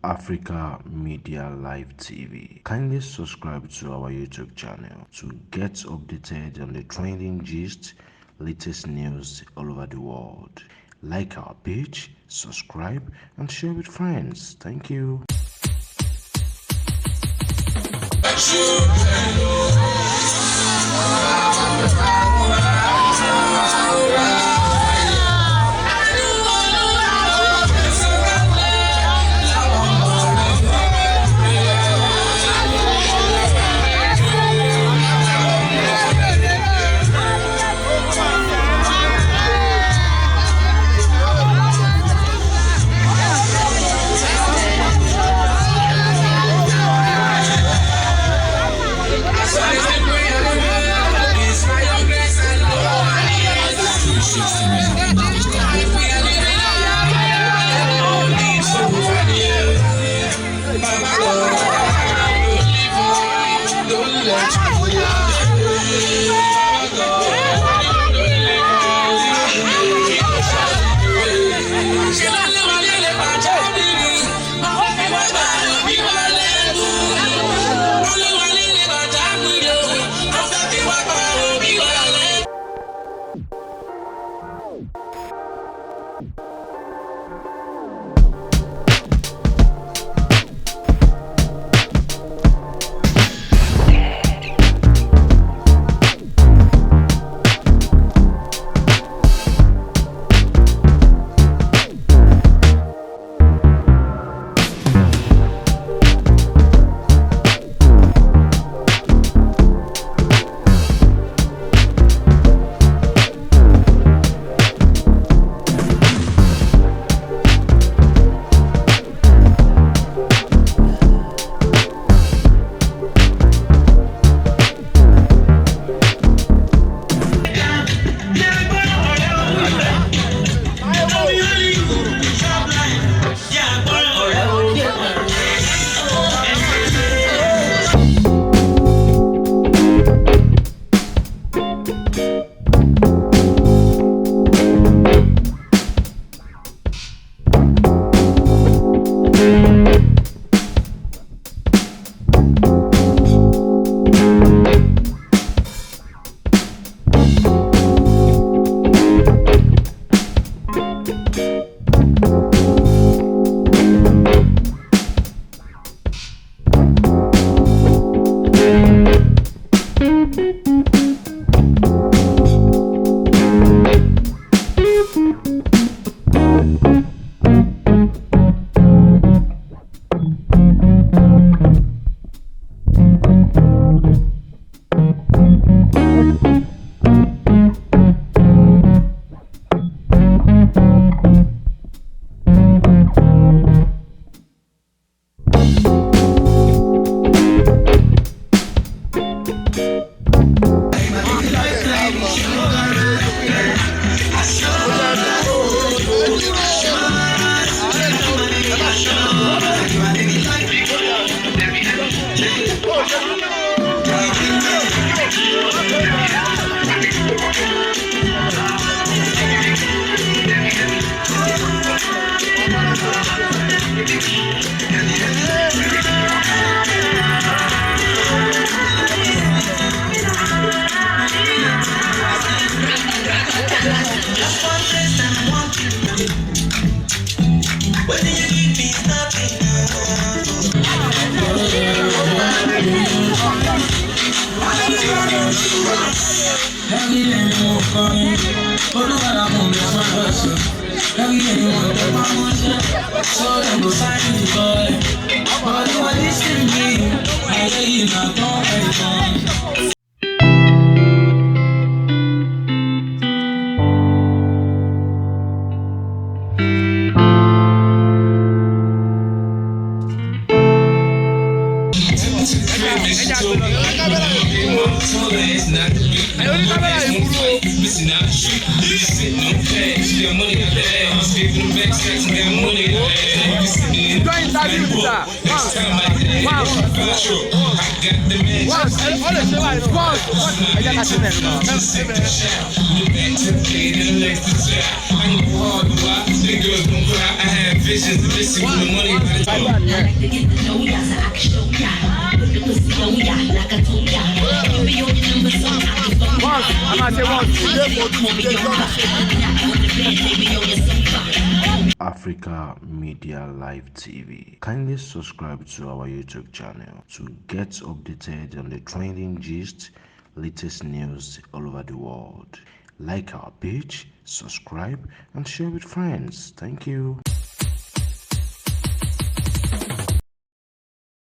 Africa Media Live TV. Kindly subscribe to our YouTube channel to get updated on the trending gist, latest news all over the world. Like our page, subscribe, and share with friends. Thank you. Africa Media Live TV. Kindly subscribe to our YouTube channel to get updated on the trending gist, latest news all over the world. Like our page, subscribe, and share with friends. Thank you.